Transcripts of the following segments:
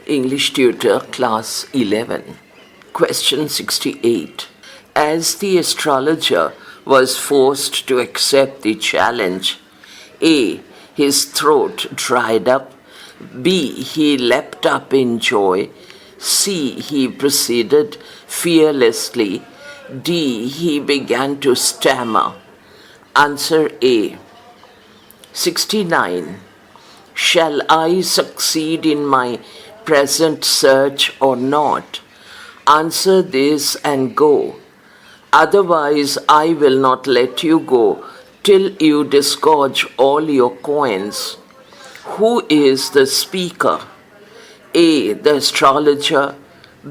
English Tutor, Class 11. Question 68. As the astrologer was forced to accept the challenge, A. His throat dried up. B. He leapt up in joy. C. He proceeded fearlessly. D. He began to stammer. Answer A. 69. Shall I succeed in my present search or not? Answer this and go. Otherwise, I will not let you go till you disgorge all your coins. Who is the speaker? A. The astrologer.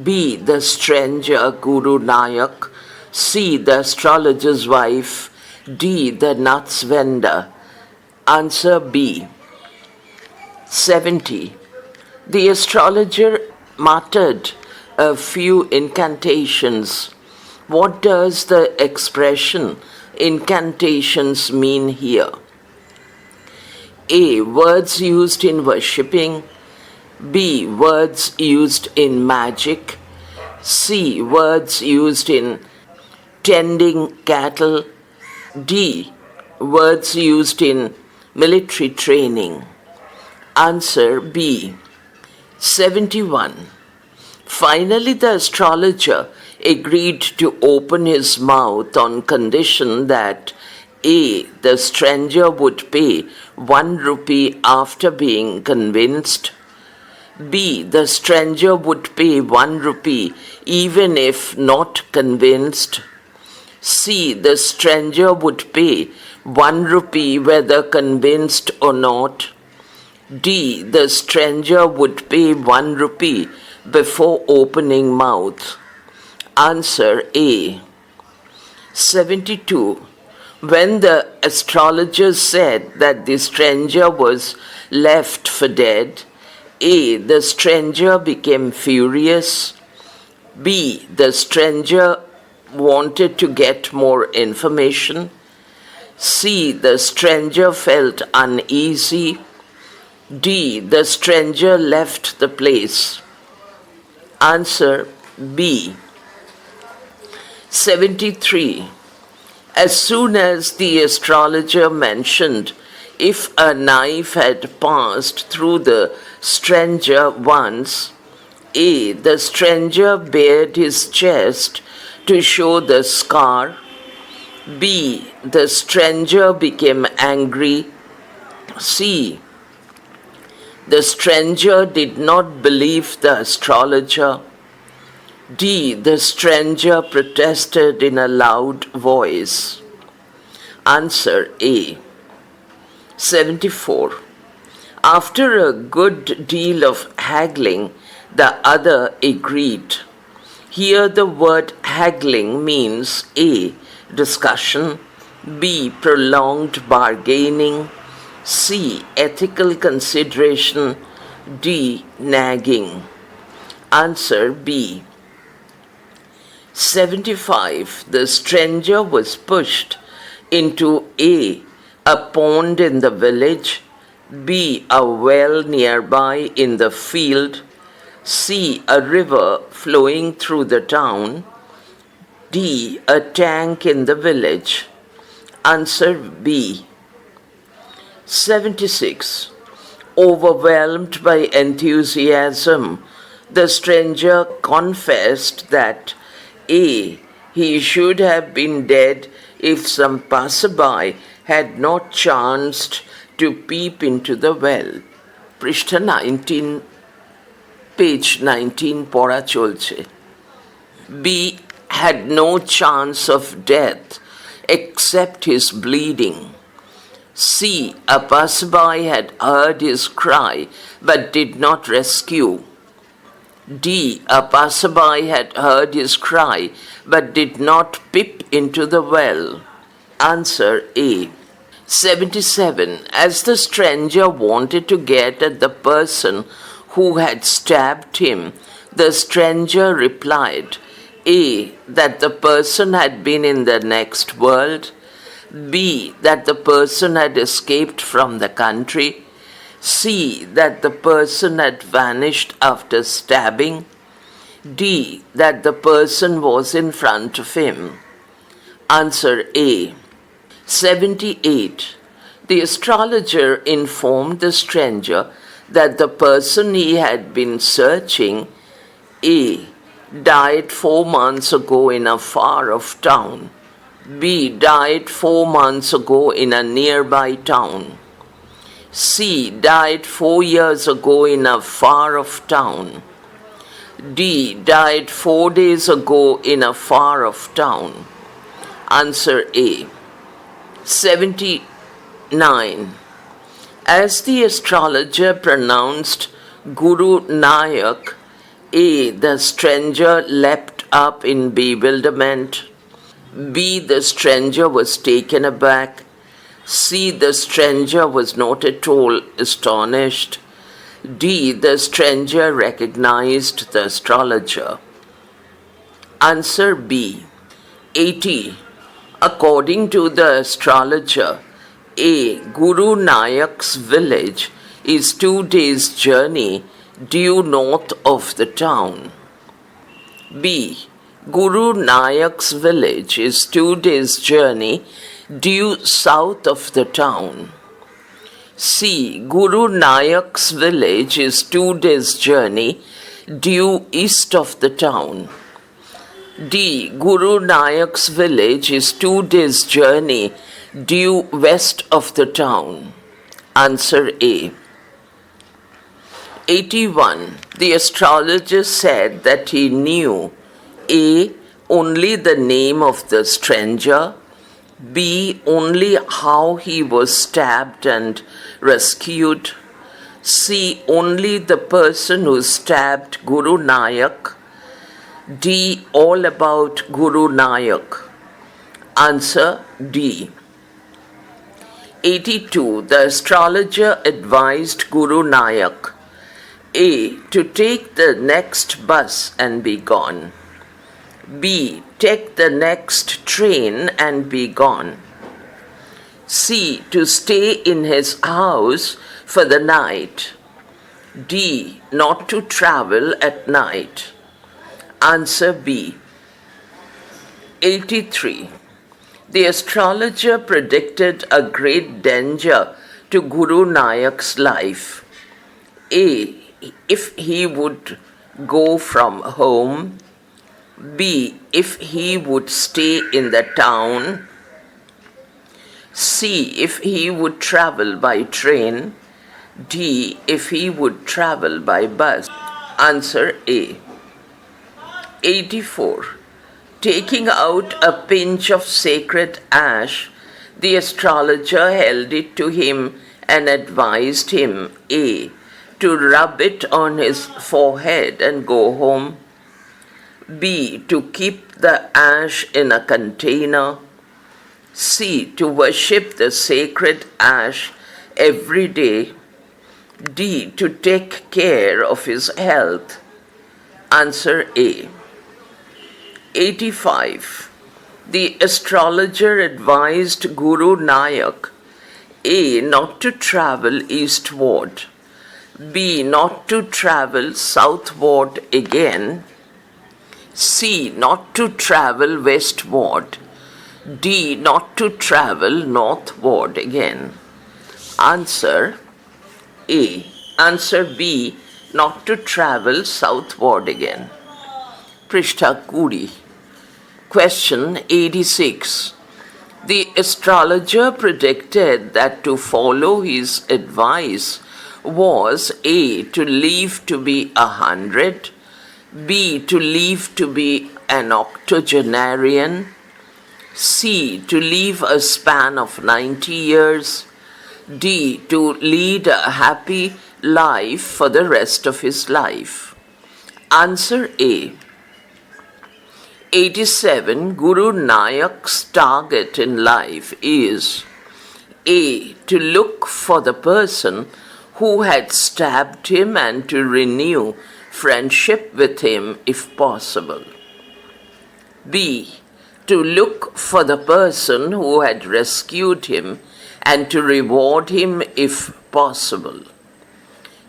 B. The stranger Guru Nayak. C. The astrologer's wife. D. The nuts vendor. Answer B. 70. The astrologer muttered a few incantations. What does the expression incantations mean here? A. Words used in worshipping. B. Words used in magic. C. Words used in tending cattle. D. Words used in military training. Answer B. 71. Finally, the astrologer agreed to open his mouth on condition that A. The stranger would pay 1 rupee after being convinced. B. The stranger would pay 1 rupee even if not convinced. C. The stranger would pay 1 rupee whether convinced or not. D. The stranger would pay 1 rupee before opening mouth. Answer A. 72. When the astrologer said that the stranger was left for dead, A. The stranger became furious. B. The stranger wanted to get more information. C. The stranger felt uneasy. D. The stranger left the place. Answer B. 73. As soon as the astrologer mentioned if a knife had passed through the stranger once, A. The stranger bared his chest to show the scar. B. The stranger became angry. C. The stranger did not believe the astrologer. D. The stranger protested in a loud voice. Answer A. 74. After a good deal of haggling, the other agreed. Here the word haggling means A. Discussion. B. Prolonged bargaining. C. Ethical consideration. D. Nagging. Answer B. 75. The stranger was pushed into A. A pond in the village. B. A well nearby in the field. C. A river flowing through the town. D. A tank in the village. Answer B. 76. Overwhelmed by enthusiasm, the stranger confessed that A. He should have been dead if some passerby had not chanced to peep into the well. Prishtha 19, page 19 পড়া চলছে. B. had no chance of death except his bleeding. C. A passerby had heard his cry but did not rescue. D. A passerby had heard his cry but did not peep into the well. Answer A. 77. As the stranger wanted to get at the person who had stabbed him, the stranger replied, A. That the person had been in the next world. B. That the person had escaped from the country. C. That the person had vanished after stabbing. D. That the person was in front of him. Answer A. 78. The astrologer informed the stranger that the person he had been searching, A. died 4 months ago in a far-off town. B. died 4 months ago in a nearby town. C. died 4 years ago in a far-off town. D. died 4 days ago in a far-off town. Answer A. 79. As the astrologer pronounced Guru Nayak, A. the stranger leapt up in bewilderment. B. the stranger was taken aback. C. the stranger was not at all astonished. D. the stranger recognized the astrologer. Answer B. 80. According to the astrologer, A. Guru Nayak's village is 2 days' journey due north of the town. B. Guru Nayak's village is 2 days' journey due south of the town. C. Guru Nayak's village is 2 days' journey due east of the town. D. Guru Nayak's village is 2 days' journey due west of the town. Answer A. 81. The astrologer said that he knew A. only the name of the stranger, B. only how he was stabbed and rescued, C. only the person who stabbed Guru Nayak, D. all about Guru Nayak. Answer D. 82. The astrologer advised Guru Nayak A. to take the next bus and be gone. B. take the next train and be gone. C. to stay in his house for the night. D. not to travel at night. Answer B. 83. The astrologer predicted a great danger to Guru Nayak's life. A. if he would go from home. B. if he would stay in the town. C. if he would travel by train. D. if he would travel by bus. Answer A. 84. Taking out a pinch of sacred ash, the astrologer held it to him and advised him A. to rub it on his forehead and go home. B. to keep the ash in a container. C. to worship the sacred ash every day. D. to take care of his health. Answer A. 85. The astrologer advised Guru Nayak A. not to travel eastward. B. not to travel southward again. C. not to travel westward. D. not to travel northward again. Answer A. Answer B. Not to travel southward again. Prishta Kudi. Question 86. The astrologer predicted that to follow his advice was A. to live to be 100, B. to live to be an octogenarian, C. to live a span of 90 years, D. to lead a happy life for the rest of his life. Answer A. 87. Guru Nayak's target in life is A. to look for the person who had stabbed him and to renew friendship with him if possible. B. to look for the person who had rescued him and to reward him if possible.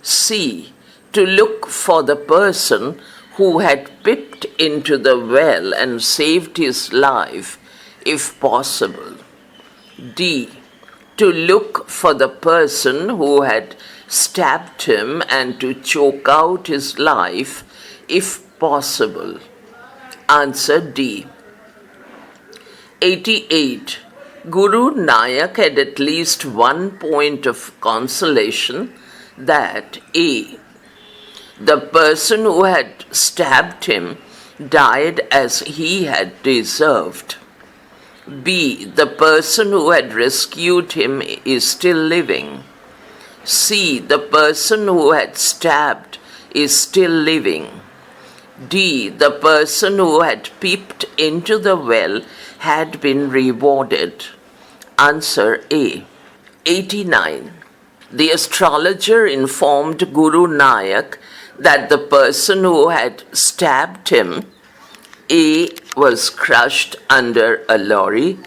C. To look for the person who had peeped into the well and saved his life, if possible. D. To look for the person who had stabbed him and to choke out his life, if possible. Answer D. 88. Guru Nayak had at least one point of consolation that A. The person who had stabbed him died as he had deserved. B. The person who had rescued him is still living. C. The person who had stabbed is still living. D. The person who had peeped into the well had been rewarded. Answer A. 89. The astrologer informed Guru Nayak that the person who had stabbed him, A. was crushed under a lorry,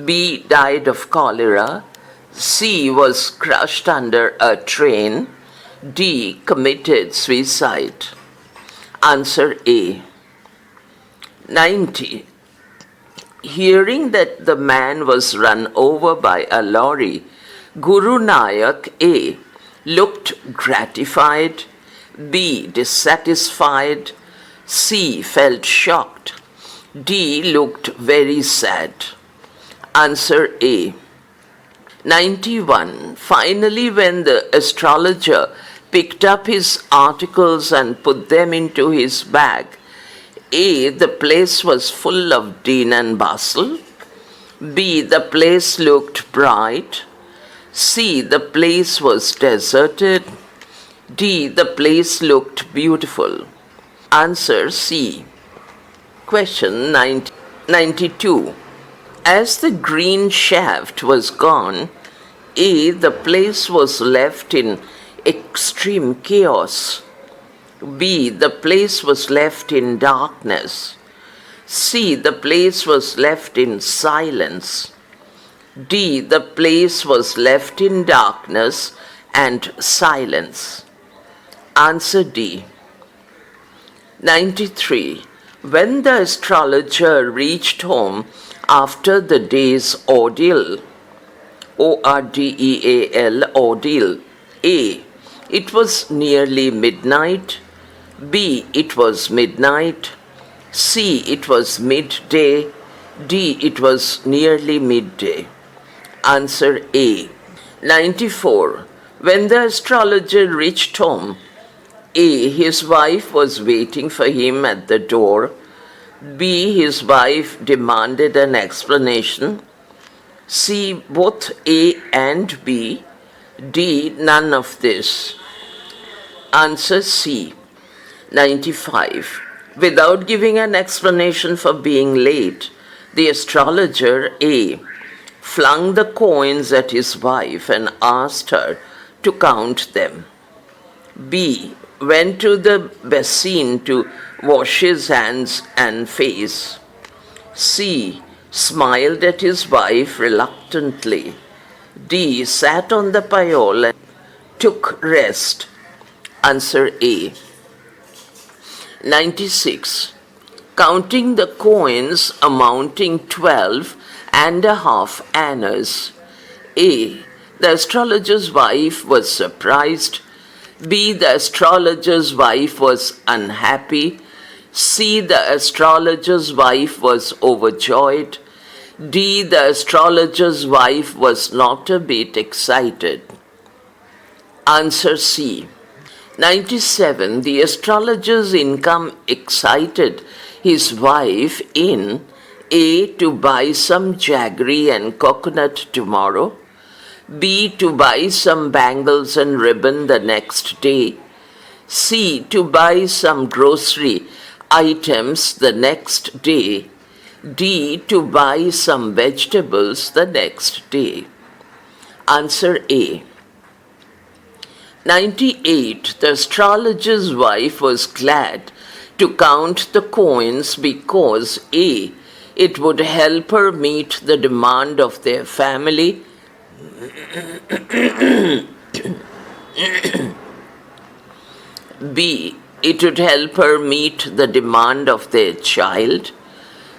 B. died of cholera, C. was crushed under a train, D. committed suicide. Answer A. 90. Hearing that the man was run over by a lorry, Guru Nayak A. looked gratified, B. dissatisfied, C. felt shocked, D. looked very sad. Answer A. 91. Finally, when the astrologer picked up his articles and put them into his bag, A. the place was full of din and bustle, B. the place looked bright, C. the place was deserted, D. the place looked beautiful. Answer C. Question 92. As the green shaft was gone, A. the place was left in extreme chaos, B. the place was left in darkness, C. the place was left in silence, D. the place was left in darkness and silence. Answer D. 93. When the astrologer reached home after the day's ordeal, O-R-D-E-A-L, ordeal, A. it was nearly midnight, B. it was midnight, C. it was midday, D. it was nearly midday. Answer A. 94. When the astrologer reached home, A. his wife was waiting for him at the door, B. his wife demanded an explanation, C. both A and B, D. none of this. Answer C. 95. Without giving an explanation for being late, the astrologer A. flung the coins at his wife and asked her to count them. B. went to the basin to wash his hands and face. C. smiled at his wife reluctantly. D. sat on the payol and took rest. Answer A. 96. Counting the coins amounting 12.5 annas. A. The astrologer's wife was surprised. B. The astrologer's wife was unhappy. C. The astrologer's wife was overjoyed. D. The astrologer's wife was not a bit excited. Answer C. 97. The astrologer's income excited his wife in A. to buy some jaggery and coconut tomorrow, B. to buy some bangles and ribbon the next day, C. to buy some grocery items the next day, D. to buy some vegetables the next day. Answer A. 98. The astrologer's wife was glad to count the coins because A. it would help her meet the demand of their family, B. It would help her meet the demand of their child.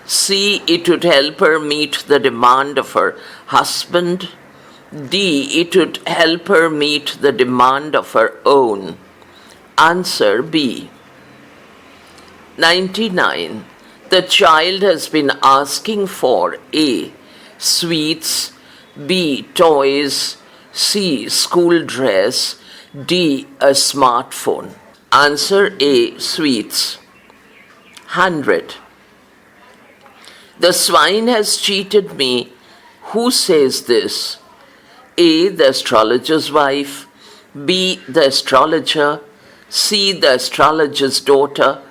C. It would help her meet the demand of her husband. D. It would help her meet the demand of her own. Answer B. 99. The child has been asking for A. Sweets, B. Toys, C. School dress, D. A smartphone. Answer A. Sweets. 100. The swine has cheated me. Who says this? A. The astrologer's wife, B. The astrologer, C. The astrologer's daughter,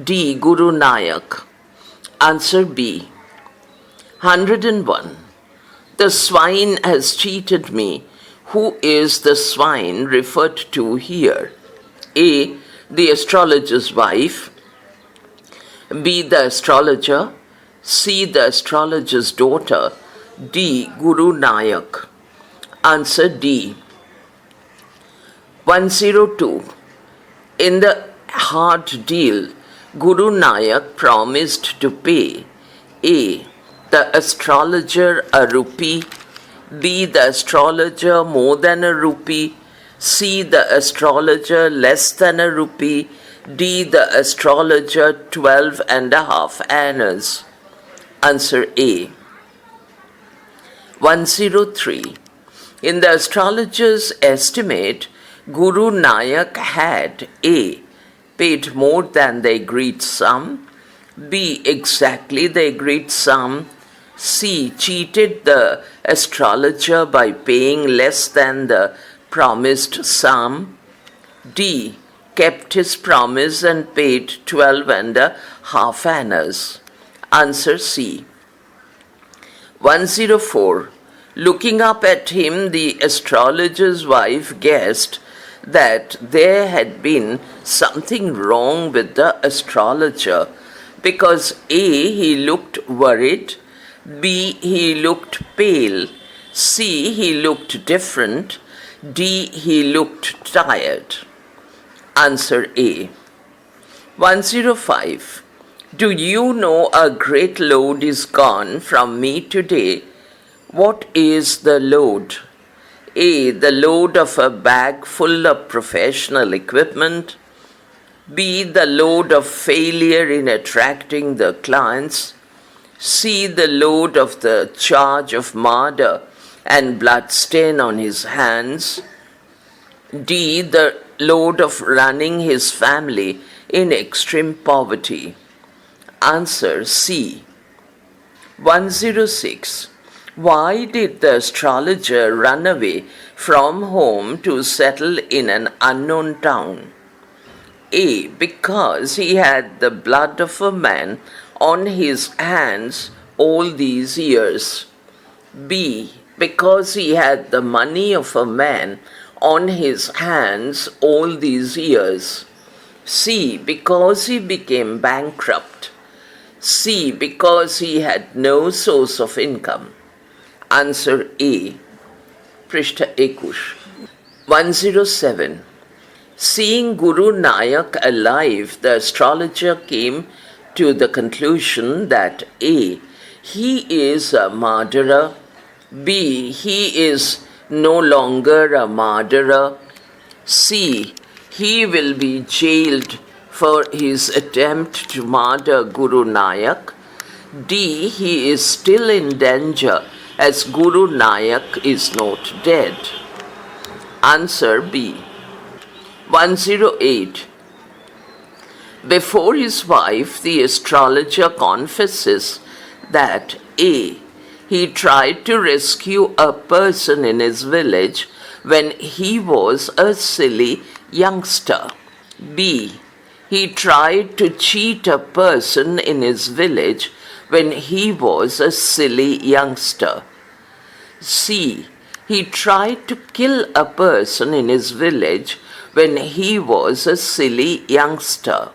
D. Guru Nayak. Answer B. 101. The swine has cheated me. Who is the swine referred to here? A. The astrologer's wife, B. The astrologer, C. The astrologer's daughter, D. Guru Nayak. Answer D. 102. In the hard deal, Guru Nayak promised to pay A. The astrologer a rupee, B. The astrologer more than a rupee, C. The astrologer less than a rupee, D. The astrologer 12.5 annas. Answer A. 103. In the astrologer's estimate, Guru Nayak had A. paid more than the agreed sum, B. exactly the agreed sum, C. cheated the astrologer by paying less than the promised sum, D. kept his promise and paid 12.5 annas. Answer C. 104. Looking up at him, the astrologer's wife guessed that there had been something wrong with the astrologer because A. he looked worried, B. he looked pale, C. he looked different, D. he looked tired. Answer A. 105. Do you know a great load is gone from me today? What is the load? A. The load of a bag full of professional equipment. B. The load of failure in attracting the clients. C. The load of the charge of murder and bloodstain on his hands. D. The load of running his family in extreme poverty. Answer C. 106. Why did the astrologer run away from home to settle in an unknown town? A. Because he had the blood of a man on his hands all these years. B. Because he had the money of a man on his hands all these years. C. Because he became bankrupt. C. Because he had no source of income. Answer A. Prishta 21. 107. Seeing Guru Nayak alive, the astrologer came to the conclusion that A. he is a murderer, B. he is no longer a murderer, C. he will be jailed for his attempt to murder Guru Nayak, D. he is still in danger as Guru Nayak is not dead. Answer B. 108. Before his wife, the astrologer confesses that A. he tried to rescue a person in his village when he was a silly youngster. B. he tried to cheat a person in his village when he was a silly youngster. C. he tried to kill a person in his village when he was a silly youngster.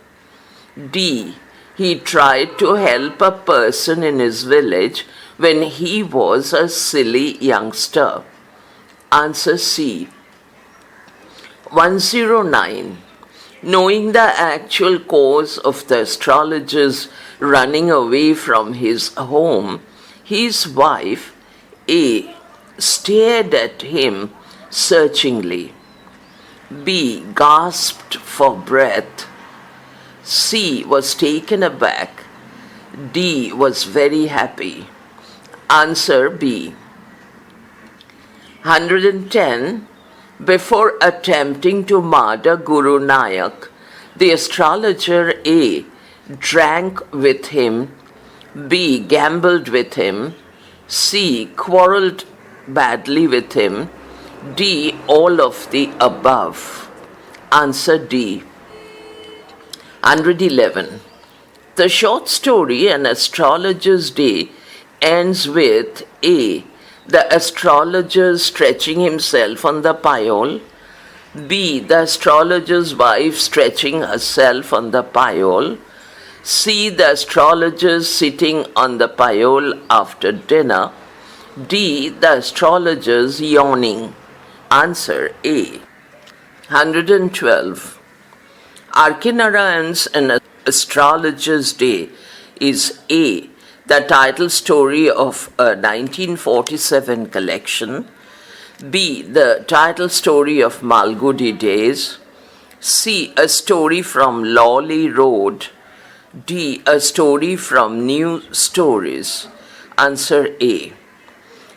D. he tried to help a person in his village when he was a silly youngster. Answer C. 109. Knowing the actual cause of the astrologer's running away from his home, his wife, A, stared at him searchingly. B, gasped for breath. C, was taken aback. D, was very happy. Answer B. 110. Before attempting to murder Guru Nanak, the astrologer A drank with him, B gambled with him, C quarreled badly with him, D all of the above. Answer D. 111. The short story An Astrologer's Day ends with A, the astrologer stretching himself on the payole, B, the astrologer's wife stretching herself on the payole, C, the astrologer sitting on the payole after dinner, D, the astrologer's yawning. Answer A. 112. Arkinarayan's An Astrologer's Day is A, the title story of a 1947 collection, B, the title story of Malgudi Days, C, a story from Lawley Road, D, a story from New Stories. Answer A.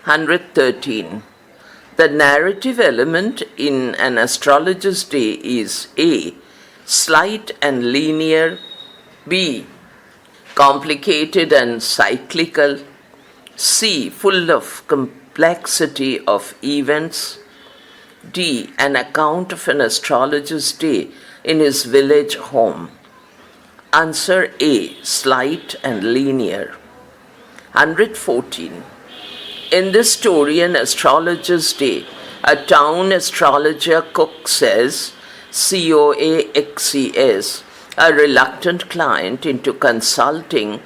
113. The narrative element in An Astrologer's Day is A, slight and linear, B, complicated and cyclical, C, full of complexity of events, D, an account of an astrologer's day in his village home. Answer A, slight and linear. 114. In this story, An Astrologer's Day, a town astrologer cook says, COAXES, a reluctant client into consulting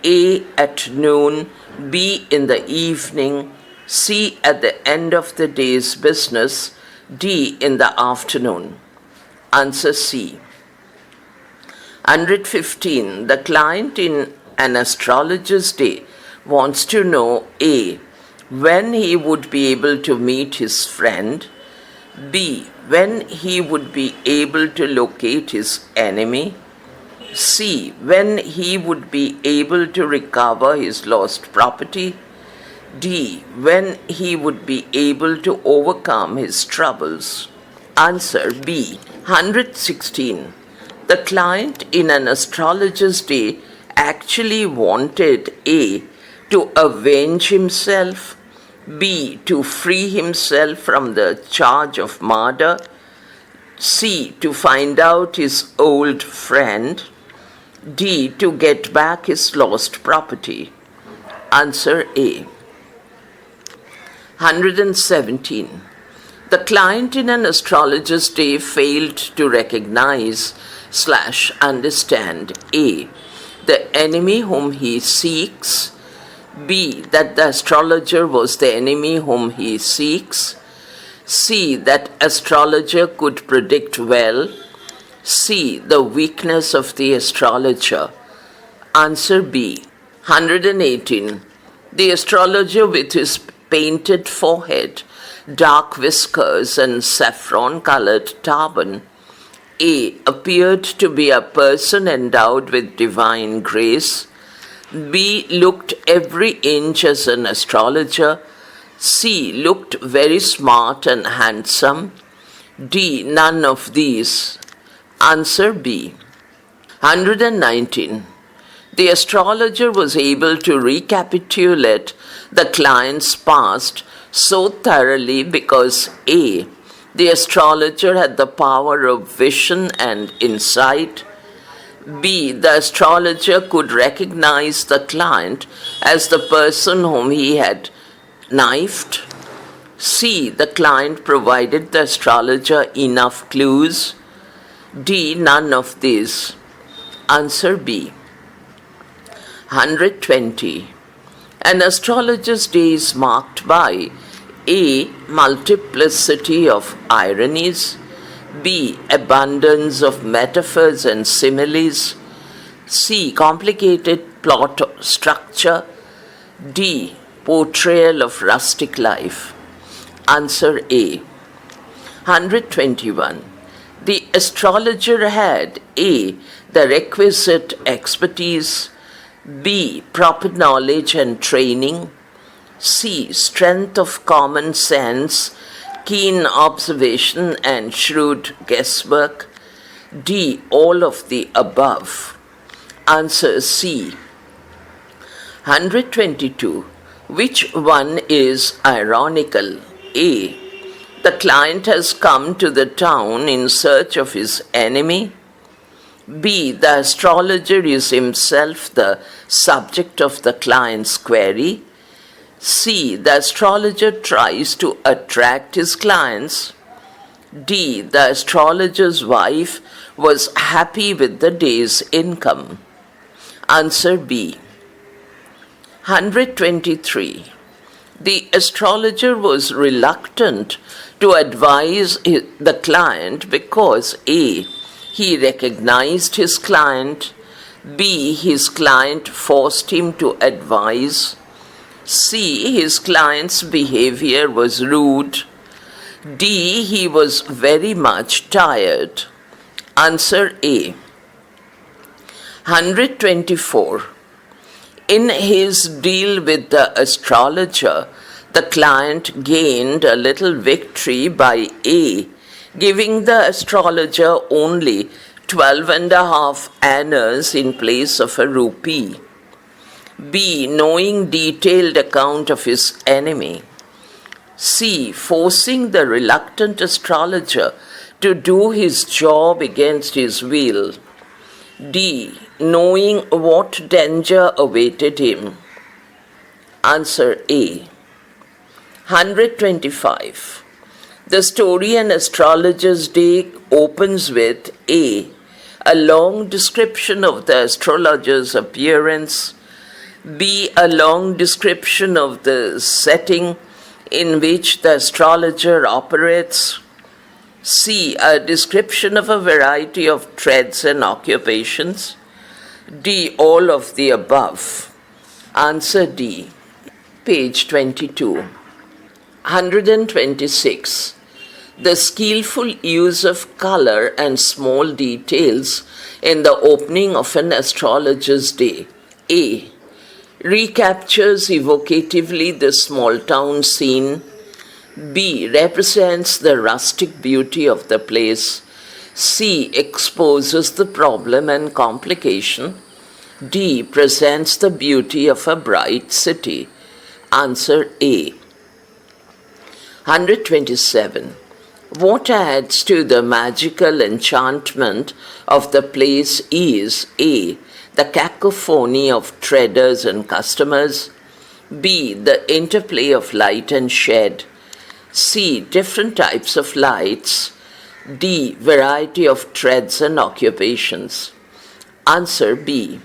A at noon, B in the evening, C at the end of the day's business, D in the afternoon. Answer C. 115. The client in An Astrologer's Day wants to know A, when he would be able to meet his friend, B, when he would be able to locate his enemy, C, when he would be able to recover his lost property, D, when he would be able to overcome his troubles. Answer B. 116. The client in An Astrologer's Day actually wanted A, to avenge himself, B, to free himself from the charge of murder, C, to find out his old friend, D, to get back his lost property. Answer A. 117. The client in An Astrologer's Day failed to recognize/understand A, the enemy whom he seeks, B, that the astrologer was the enemy whom he seeks, C, that astrologer could predict well, C, the weakness of the astrologer. Answer B. 118. The astrologer with his painted forehead, dark whiskers and saffron-colored turban, A, appeared to be a person endowed with divine grace, B, looked every inch as an astrologer, C, looked very smart and handsome, D, none of these. Answer B. 119. The astrologer was able to recapitulate the client's past so thoroughly because A, the astrologer had the power of vision and insight, B, the astrologer could recognize the client as the person whom he had knifed, C, the client provided the astrologer enough clues, D, none of these. Answer B. 120. An astrologer's day is marked by A, multiplicity of ironies, B. Abundance of metaphors and similes. C. Complicated plot structure. D. Portrayal of rustic life. Answer A. 121. The astrologer had A. The requisite expertise. B. Proper knowledge and training. C. Strength of common sense, keen observation and shrewd guesswork. D. All of the above. Answer C. 122. Which one is ironical? A. The client has come to the town in search of his enemy. B. The astrologer is himself the subject of the client's query. C. The astrologer tries to attract his clients. D. The astrologer's wife was happy with the day's income. Answer B. 123. The astrologer was reluctant to advise the client because A. He recognized his client. B. His client forced him to advise. C. His client's behavior was rude. D. He was very much tired. Answer A. 124. In his deal with the astrologer, the client gained a little victory by A. giving the astrologer only 12.5 annas in place of a rupee. B. Knowing detailed account of his enemy. C. Forcing the reluctant astrologer to do his job against his will. D. Knowing what danger awaited him. Answer A. 125. The story An Astrologer's Day opens with A. A long description of the astrologer's appearance. B. A long description of the setting in which the astrologer operates. C. A description of a variety of trades and occupations. D. All of the above. Answer D. Page 22. 126. The skillful use of color and small details in the opening of an astrologer's day. A. Recaptures evocatively the small town scene. B. Represents the rustic beauty of the place. C. Exposes the problem and complication. D. Presents the beauty of a bright city. Answer A. 127. What adds to the magical enchantment of the place is A. The cacophony of traders and customers. B. The interplay of light and shade. C. Different types of lights. D. Variety of trades and occupations. Answer B.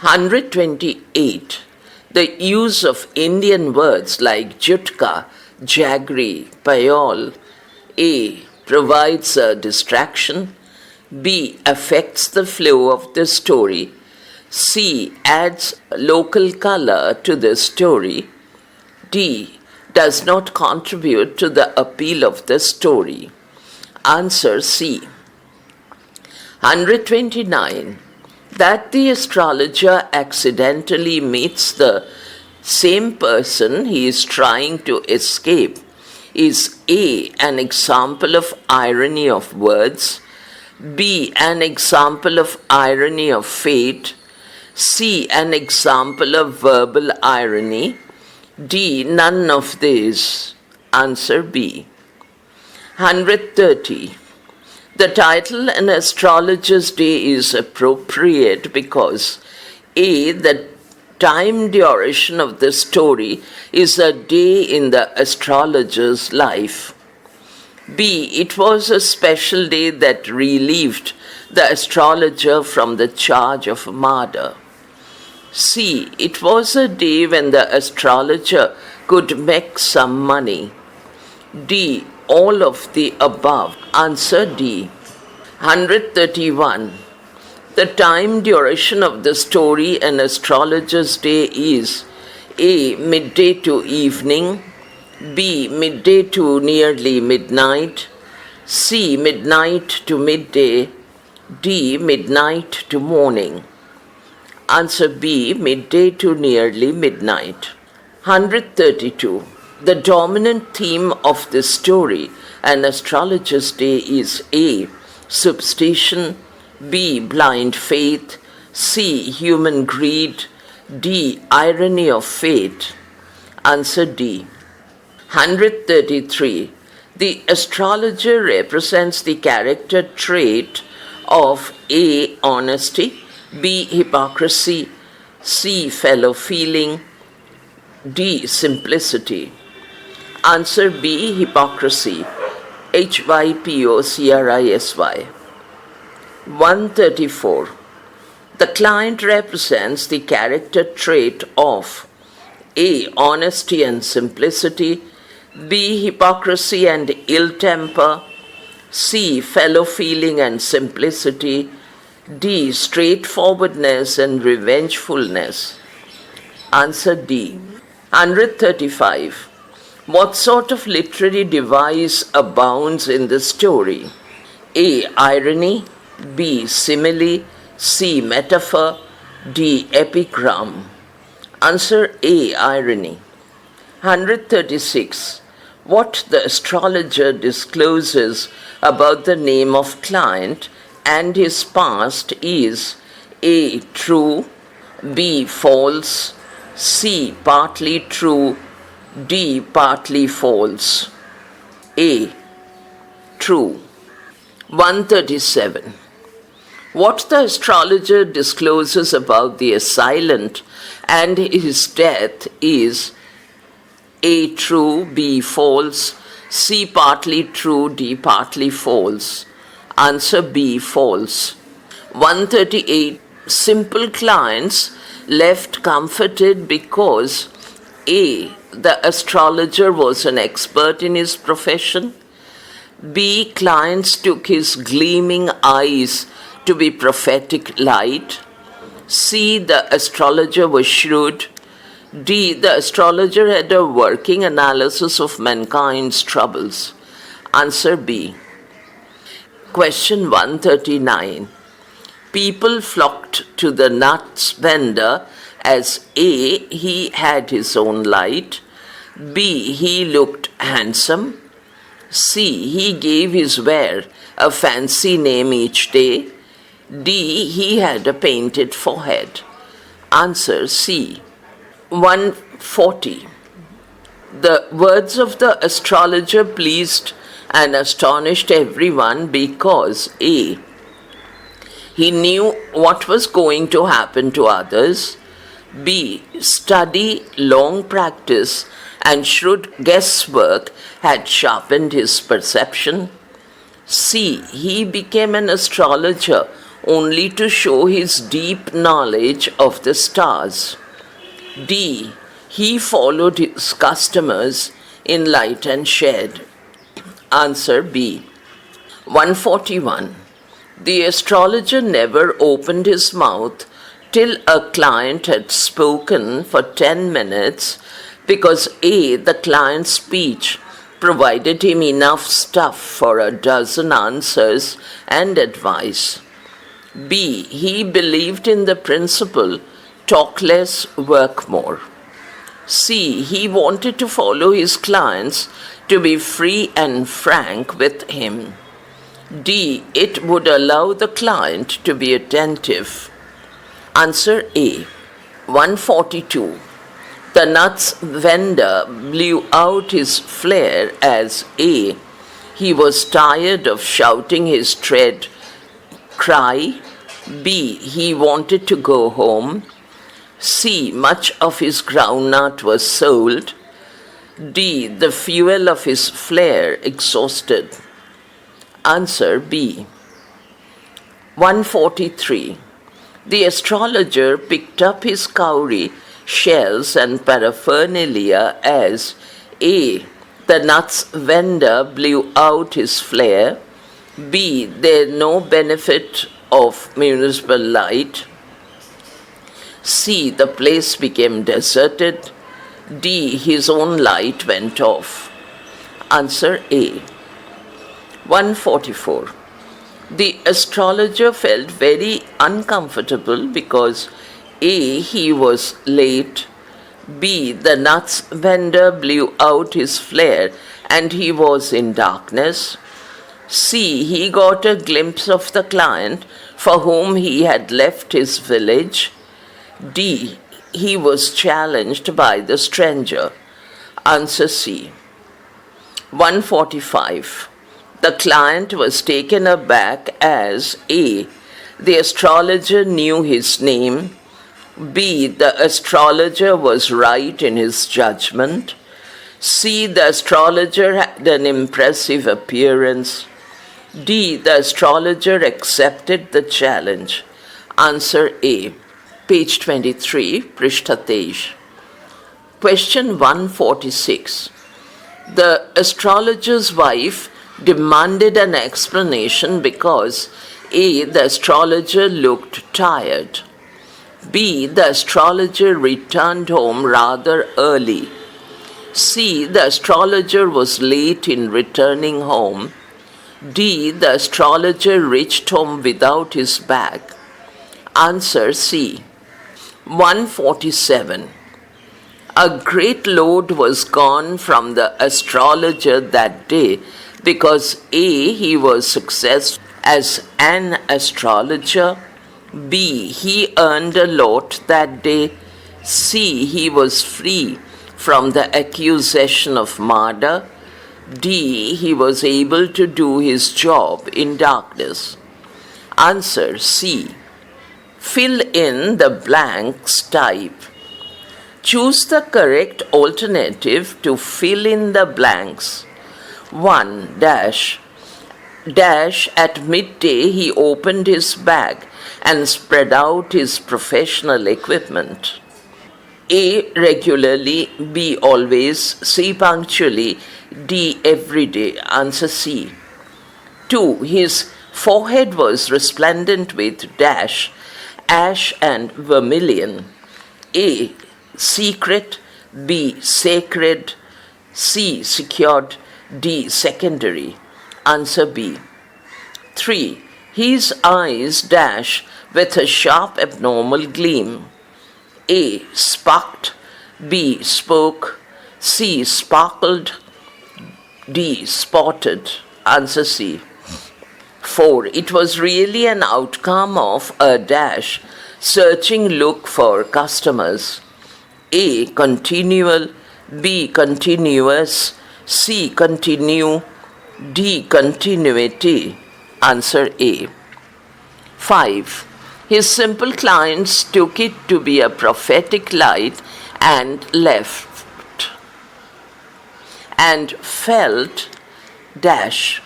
128. The use of Indian words like jutka, jaggery, payol. A. Provides a distraction. B. Affects the flow of the story. C. Adds local color to the story. D. Does not contribute to the appeal of the story. Answer C. 129. That the astrologer accidentally meets the same person he is trying to escape is A. An example of irony of words. B. An example of irony of fate. C. An example of verbal irony. D. None of these. Answer B. 130. The title An Astrologer's Day is appropriate because A. The time duration of the story is a day in the astrologer's life. B. It was a special day that relieved the astrologer from the charge of murder. C. It was a day when the astrologer could make some money. D. all of the above. Answer D. 131. The time duration of the story An Astrologer's Day is A. Midday to evening, B. Midday to nearly midnight, C. Midnight to midday, D. Midnight to morning. Answer B. Midday to nearly midnight. 132. The dominant theme of this story, An Astrologer's Day, is A. Superstition, B. Blind faith, C. Human greed, D. Irony of fate. Answer D. 133. The astrologer represents the character trait of A. Honesty, B. Hypocrisy, C. Fellow feeling, D. Simplicity. Answer B. Hypocrisy. Hypocrisy. 134. The client represents the character trait of A. Honesty and simplicity, B. Hypocrisy and ill temper, C. Fellow feeling and simplicity, D. Straightforwardness and revengefulness. Answer D. 135. What sort of literary device abounds in the story? A. Irony, B. Simile, C. Metaphor, D. Epigram. Answer A. Irony. 136. What the astrologer discloses about the name of client and his past is A. True, B. False, C. Partly true, D. Partly false. A. True. 137. What the astrologer discloses about the assailant and his death is A. True, B. False, C. Partly true, D. Partly false. Answer B. False. 138. Simple clients left comforted because A. The astrologer was an expert in his profession, B. Clients took his gleaming eyes to be prophetic light, C. The astrologer was shrewd, D. The astrologer had a working analysis of mankind's troubles. Answer B. Question 139. People flocked to the nuts vendor as A. He had his own light, B. He looked handsome, C. He gave his ware a fancy name each day, D. He had a painted forehead. Answer C. 140. The words of the astrologer pleased and astonished everyone because A. He knew what was going to happen to others, B. Study, long practice, and shrewd guesswork had sharpened his perception, C. He became an astrologer only to show his deep knowledge of the stars, D. He followed his customers in light and shade. Answer B. 141. The astrologer never opened his mouth till a client had spoken for 10 minutes because A. The client's speech provided him enough stuff for a dozen answers and advice, B. He believed in the principle, talk less, work more, C. He wanted to follow his clients to be free and frank with him, D. It would allow the client to be attentive. Answer A. 142. The nuts vendor blew out his flare as A. He was tired of shouting his dread cry, B. He wanted to go home, C. Much of his groundnut was sold, D. The fuel of his flare exhausted. Answer B. 143. The astrologer picked up his cowrie, shells and paraphernalia as A. The nuts vendor blew out his flare. B. There no benefit of municipal light. C. The place became deserted. D. His own light went off. Answer A. 144. The astrologer felt very uncomfortable because A. He was late. B. The nuts vendor blew out his flare and he was in darkness. C. He got a glimpse of the client for whom he had left his village. D. He was challenged by the stranger. Answer C. 145. The client was taken aback as A. The astrologer knew his name. B. The astrologer was right in his judgment. C. The astrologer had an impressive appearance. D. The astrologer accepted the challenge. Answer A. Page 23, Prishta 23. Question 146. The astrologer's wife demanded an explanation because A. The astrologer looked tired. B. The astrologer returned home rather early. C. The astrologer was late in returning home. D. The astrologer reached home without his bag. Answer C. 147. A great load was gone from the astrologer that day because A. He was successful as an astrologer. B. He earned a lot that day. C. He was free from the accusation of murder. D. He was able to do his job in darkness. Answer C. Fill in the blanks type. Choose the correct alternative to fill in the blanks. 1. Dash. Dash, at midday he opened his bag and spread out his professional equipment. A. Regularly. B. Always. C. Punctually. D. Every day. Answer C. 2. His forehead was resplendent with dash, ash and vermilion. A. Secret. B. Sacred. C. Secured. D. Secondary. Answer B. 3. His eyes dash with a sharp abnormal gleam. A. Sparked. B. Spoke. C. Sparkled. D. Spotted. Answer C. 4. It was really an outcome of a dash searching look for customers. A. Continual. B. Continuous. C. Continue. D. Continuity. Answer A. 5. His simple clients took it to be a prophetic light and left and felt dash.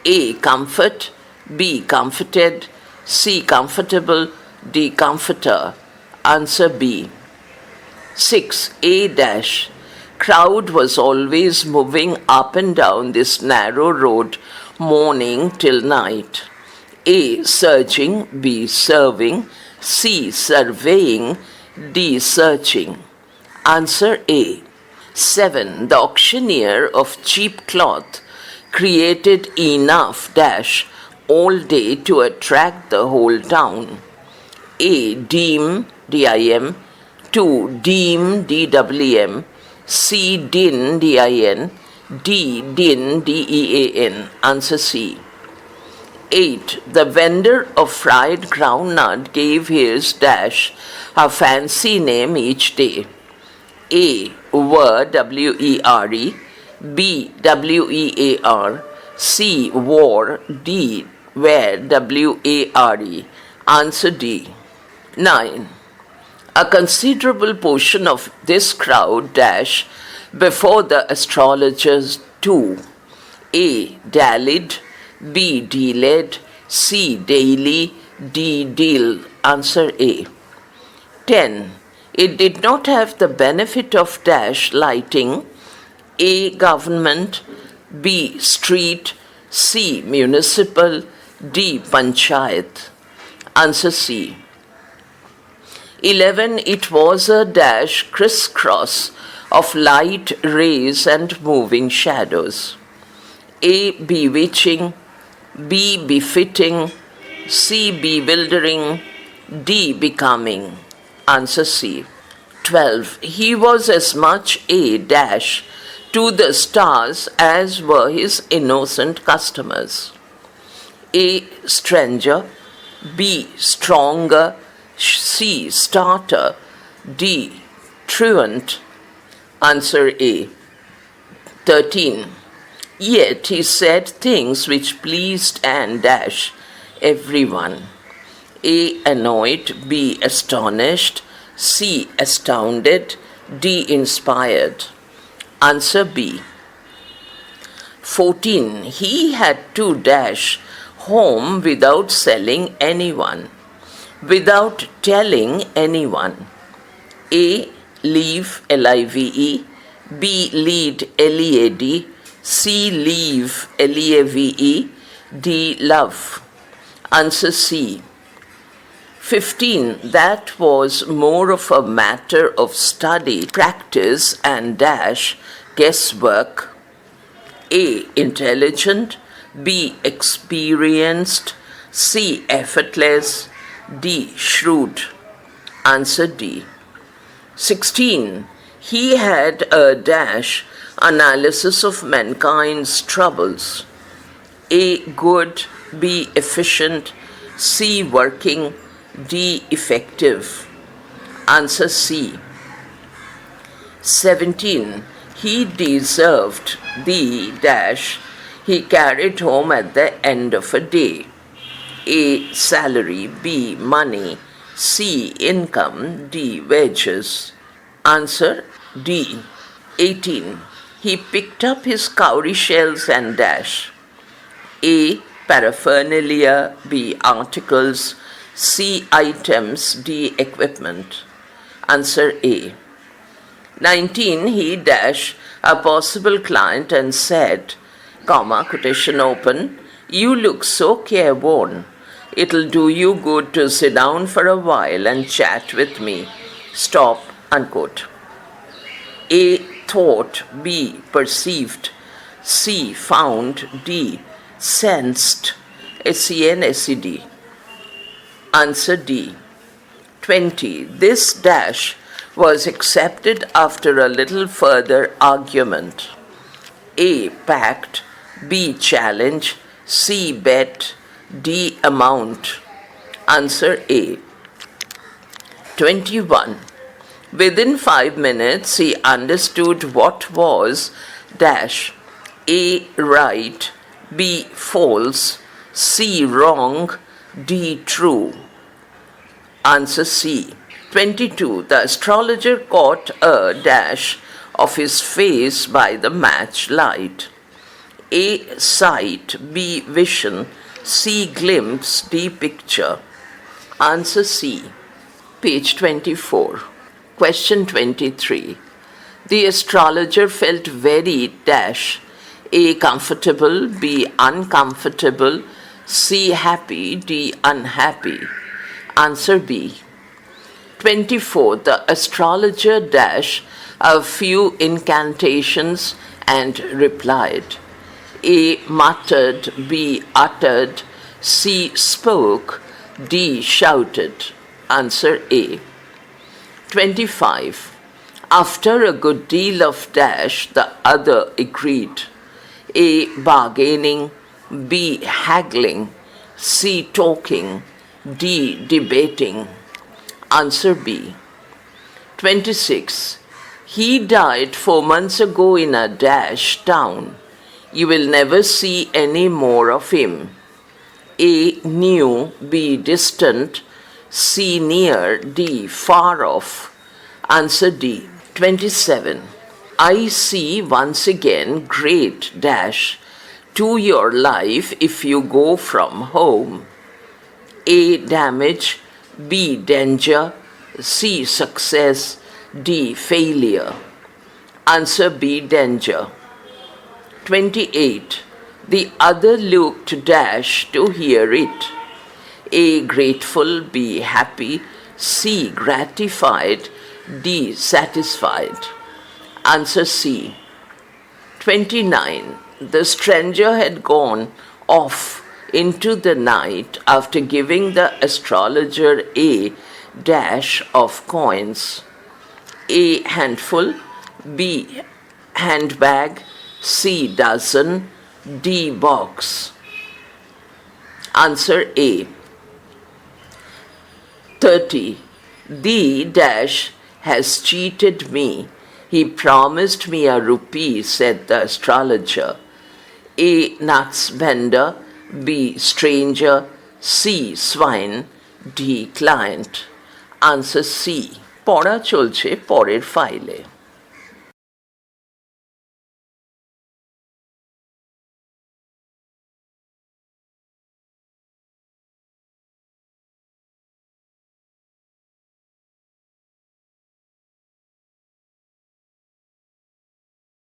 A. Comfort. B. Comforted. C. Comfortable. D. Comforter. Answer B. 6. A dash. Crowd was always moving up and down this narrow road morning till night. A. Searching. B. Serving. C. Surveying. D. Searching. Answer A. 7. The auctioneer of cheap cloth created enough dash all day to attract the whole town. A. Deem. D-I-M. 2. Deem. D-W-M. C. Din. D-I-N. D. Din. D-E-A-N. Answer C. 8. The vendor of fried groundnut gave his dash a fancy name each day. A. Were. W-E-R-E. B. W-E-A-R. C. Wore. D. Where. W-A-R-E. Answer D. 9. A considerable portion of this crowd dash before the astrologers too. A. Dallied. B. Delayed. C. Daily. D. Deal. Answer A. 10. It did not have the benefit of dash lighting. A. Government, B. Street, C. Municipal, D. Panchayat. Answer C. 11. It was a dash crisscross of light rays and moving shadows. A. Bewitching, B. Befitting, C. Bewildering, D. Becoming. Answer C. 12. He was as much a dash to the stars as were his innocent customers. A. Stranger, B. Stronger, C. Starter, D. Truant. Answer A. 13. Yet he said things which pleased and dash everyone. A. Annoyed, B. Astonished, C. Astounded, D. Inspired. Answer B. 14. He had to dash home without selling anyone, without telling anyone. A. Leave, L-I-V-E, B. Lead, L-E-A-D, C. Leave, L-E-A-V-E, D. Love. Answer C. 15. That was more of a matter of study, practice, and dash guesswork. A. Intelligent, B. Experienced, C. Effortless, D. Shrewd. Answer D. 16. He had a dash analysis of mankind's troubles. A. Good, B. Efficient, C. Working, D. Effective. Answer C. 17. He deserved the dash he carried home at the end of a day. A. Salary, B. Money, C. Income, D. Wages. Answer D. 18. He picked up his cowrie shells and dash. A. Paraphernalia, B. Articles, C. Items, D. Equipment. Answer A. 19. He dash a possible client and said, comma, quotation open, you look so careworn. It'll do you good to sit down for a while and chat with me. Stop, unquote. A. Thought, B. Perceived, C. Found, D. Sensed, S-E-N-S-E-D. Answer D. 20. This dash was accepted after a little further argument. A. Pact, B. Challenge, C. Bet, D. Amount. Answer A. 21. Within 5 minutes, he understood what was dash A. Right, B. False, C. Wrong, D. True. Answer C. 22. The astrologer caught a dash of his face by the match light. A. Sight, B. Vision, C. Glimpse, D. Picture. Answer C. Page 24. Question 23. The astrologer felt very dash. A. Comfortable, B. Uncomfortable, C. Happy, D. Unhappy. Answer B. 24. The astrologer dash a few incantations and replied. A. Muttered, B. Uttered, C. Spoke, D. Shouted. Answer A. 25. After a good deal of dash, the other agreed. A. Bargaining, B. Haggling, C. Talking, D. Debating. Answer B. 26. He died 4 months ago in a dash town. You will never see any more of him. A. New, B. Distant, C. Near, D. Far off. Answer D. 27. I see once again great dash to your life if you go from home. A. Damage, B. Danger, C. Success, D. Failure. Answer B, danger. 28. The other looked dash to hear it. A, grateful, B, happy, C, gratified, D, satisfied. Answer C. 29. The stranger had gone off into the night after giving the astrologer a dash of coins. A, handful, B, handbag, C, dozen, D, box. Answer A. 30. The dash has cheated me. He promised me a rupee, said the astrologer. A, nuts vendor, B, stranger, C, swine, D, client. Answer C. পড়া চলছে পরের ফাইলে।